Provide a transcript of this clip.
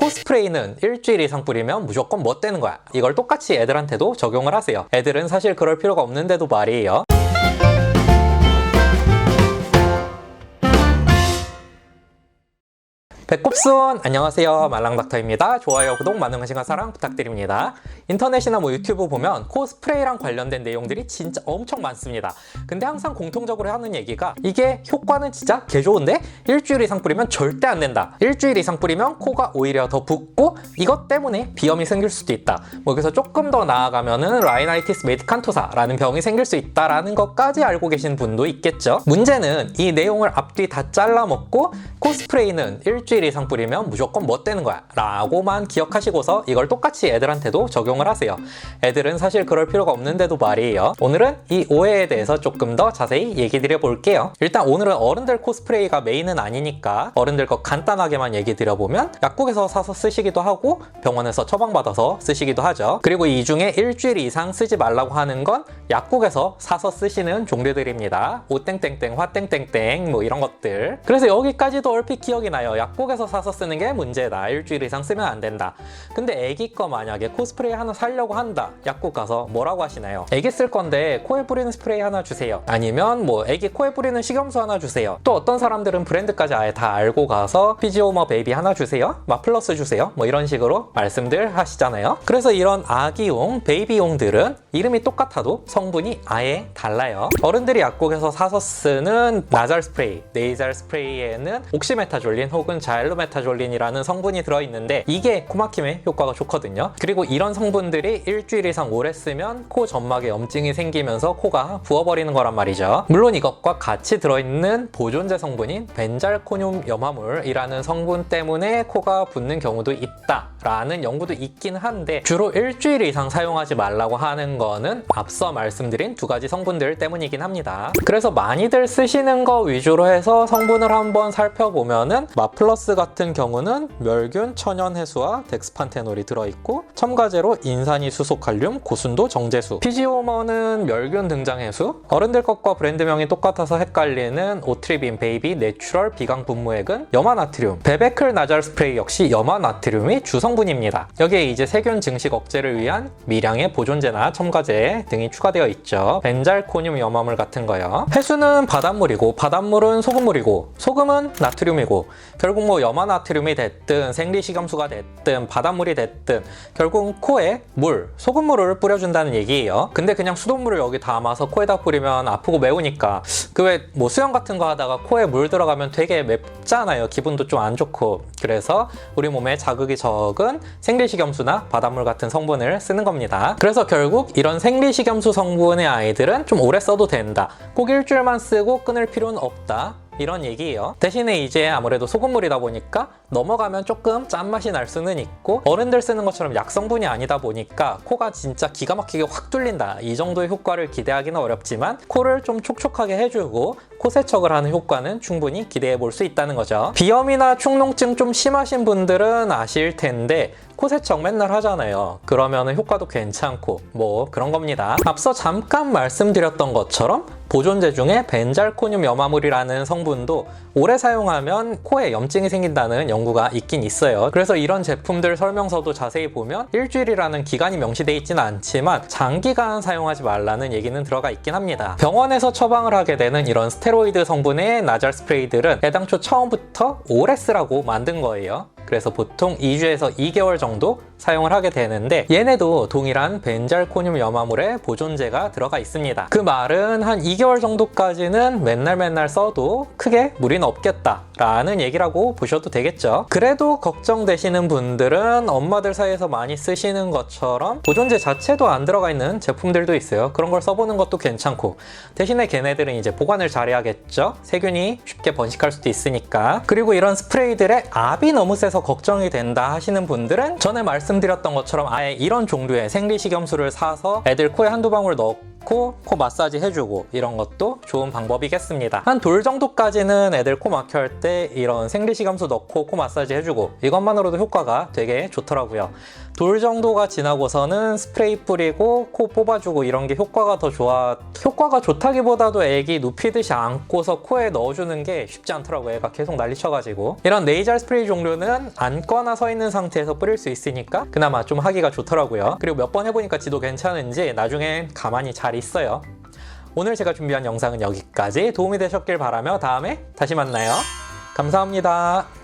코스프레이는 일주일 이상 뿌리면 무조건 멋되는 거야. 이걸 똑같이 애들한테도 적용을 하세요. 애들은 사실 그럴 필요가 없는데도 말이에요. 배꼽순 안녕하세요, 말랑닥터입니다. 좋아요, 구독, 많은 관심과 사랑 부탁드립니다. 인터넷이나 유튜브 보면 코스프레이랑 관련된 내용들이 진짜 엄청 많습니다. 근데 항상 공통적으로 하는 얘기가 이게 효과는 진짜 개 좋은데 일주일 이상 뿌리면 절대 안 된다. 일주일 이상 뿌리면 코가 오히려 더 붓고 이것 때문에 비염이 생길 수도 있다. 그래서 조금 더 나아가면은 라이나이티스 메디칸토사라는 병이 생길 수 있다라는 것까지 알고 계신 분도 있겠죠. 문제는 이 내용을 앞뒤 다 잘라먹고 코스프레이는 일주일 이상 뿌리면 무조건 멋되는 거야 라고만 기억하시고서 이걸 똑같이 애들한테도 적용을 하세요. 애들은 사실 그럴 필요가 없는데도 말이에요. 오늘은 이 오해에 대해서 조금 더 자세히 얘기 드려볼게요. 일단 오늘은 어른들 코스프레이가 메인은 아니니까 어른들 거 간단하게만 얘기 드려보면 약국에서 사서 쓰시기도 하고 병원에서 처방받아서 쓰시기도 하죠. 그리고 이 중에 일주일 이상 쓰지 말라고 하는 건 약국에서 사서 쓰시는 종류들입니다. 오땡땡땡, 화땡땡땡 이런 것들. 그래서 여기까지도 얼핏 기억이 나요. 약국에서 사서 쓰는 게 문제다. 일주일 이상 쓰면 안 된다. 근데 애기 거 만약에 코스프레이 하나 사려고 한다. 약국 가서 뭐라고 하시나요? 애기 쓸 건데 코에 뿌리는 스프레이 하나 주세요. 아니면 애기 코에 뿌리는 식염수 하나 주세요. 또 어떤 사람들은 브랜드까지 아예 다 알고 가서 피지오머 베이비 하나 주세요. 마플러스 주세요. 이런 식으로 말씀들 하시잖아요. 그래서 이런 아기용, 베이비용들은 이름이 똑같아도 성분이 아예 달라요. 어른들이 약국에서 사서 쓰는 나잘 스프레이, 네이잘 스프레이에는 옥시메타졸린 혹은 자일로메타졸린이라는 성분이 들어있는데 이게 코막힘에 효과가 좋거든요. 그리고 이런 성분들이 일주일 이상 오래 쓰면 코 점막에 염증이 생기면서 코가 부어버리는 거란 말이죠. 물론 이것과 같이 들어있는 보존제 성분인 벤잘코늄 염화물이라는 성분 때문에 코가 붓는 경우도 있다라는 연구도 있긴 한데 주로 일주일 이상 사용하지 말라고 하는 거는 앞서 말씀드린 두 가지 성분들 때문이긴 합니다. 그래서 많이들 쓰시는 거 위주로 해서 성분을 한번 살펴보면은 마플러스 같은 경우는 멸균, 천연해수와 덱스판테놀이 들어있고 첨가제로 인산이 수소칼륨, 고순도 정제수. 피지오머는 멸균 등장해수. 어른들 것과 브랜드명이 똑같아서 헷갈리는 오트리빈 베이비 내추럴 비강 분무액은 염화나트륨. 베베클 나잘 스프레이 역시 염화나트륨이 주성분입니다. 여기에 이제 세균 증식 억제를 위한 미량의 보존제나 첨가제 등이 추가되어 있죠. 벤잘코늄 염화물 같은 거요. 해수는 바닷물이고 바닷물은 소금물이고 소금은 나트륨이고 결국 염화나트륨이 됐든 생리식염수가 됐든 바닷물이 됐든 결국 코에 소금물을 뿌려준다는 얘기예요. 근데 그냥 수돗물을 여기 담아서 코에다 뿌리면 아프고 매우니까 그 왜 수영 같은 거 하다가 코에 물 들어가면 되게 맵잖아요. 기분도 좀 안 좋고. 그래서 우리 몸에 자극이 적은 생리식염수나 바닷물 같은 성분을 쓰는 겁니다. 그래서 결국 이런 생리식염수 성분의 아이들은 좀 오래 써도 된다. 꼭 일주일만 쓰고 끊을 필요는 없다. 이런 얘기예요. 대신에 이제 아무래도 소금물이다 보니까 넘어가면 조금 짠맛이 날 수는 있고 어른들 쓰는 것처럼 약성분이 아니다 보니까 코가 진짜 기가 막히게 확 뚫린다. 이 정도의 효과를 기대하기는 어렵지만 코를 좀 촉촉하게 해주고 코 세척을 하는 효과는 충분히 기대해 볼 수 있다는 거죠. 비염이나 축농증 좀 심하신 분들은 아실 텐데 코 세척 맨날 하잖아요. 그러면 효과도 괜찮고 그런 겁니다. 앞서 잠깐 말씀드렸던 것처럼 보존제 중에 벤잘코늄 염화물이라는 성분도 오래 사용하면 코에 염증이 생긴다는 연구가 있긴 있어요. 그래서 이런 제품들 설명서도 자세히 보면 일주일이라는 기간이 명시되어 있지는 않지만 장기간 사용하지 말라는 얘기는 들어가 있긴 합니다. 병원에서 처방을 하게 되는 이런 스테로이드 성분의 나잘 스프레이들은 애당초 처음부터 오래 쓰라고 만든 거예요. 그래서 보통 2주에서 2개월 정도 사용을 하게 되는데 얘네도 동일한 벤잘코늄 염화물에 보존제가 들어가 있습니다. 그 말은 한 2개월 정도까지는 맨날 써도 크게 무리는 없겠다 라는 얘기라고 보셔도 되겠죠. 그래도 걱정되시는 분들은 엄마들 사이에서 많이 쓰시는 것처럼 보존제 자체도 안 들어가 있는 제품들도 있어요. 그런 걸 써보는 것도 괜찮고 대신에 걔네들은 이제 보관을 잘해야겠죠. 세균이 쉽게 번식할 수도 있으니까. 그리고 이런 스프레이들의 압이 너무 세서 걱정이 된다 하시는 분들은 전에 말씀드렸던 것처럼 아예 이런 종류의 생리식염수를 사서 애들 코에 한두 방울 넣고 넣고 코 마사지 해주고 이런 것도 좋은 방법이겠습니다. 한 돌 정도까지는 애들 코 막혀할 때 이런 생리식염수 넣고 코 마사지 해주고 이것만으로도 효과가 되게 좋더라고요. 돌 정도가 지나고서는 스프레이 뿌리고 코 뽑아주고 이런 게 효과가 좋다기보다도 애기 눕히듯이 안고서 코에 넣어주는 게 쉽지 않더라고요. 애가 계속 난리쳐가지고. 이런 네이잘 스프레이 종류는 앉거나 서 있는 상태에서 뿌릴 수 있으니까 그나마 좀 하기가 좋더라고요. 그리고 몇 번 해보니까 지도 괜찮은지 나중엔 가만히 잘 있어요. 오늘 제가 준비한 영상은 여기까지. 도움이 되셨길 바라며 다음에 다시 만나요. 감사합니다.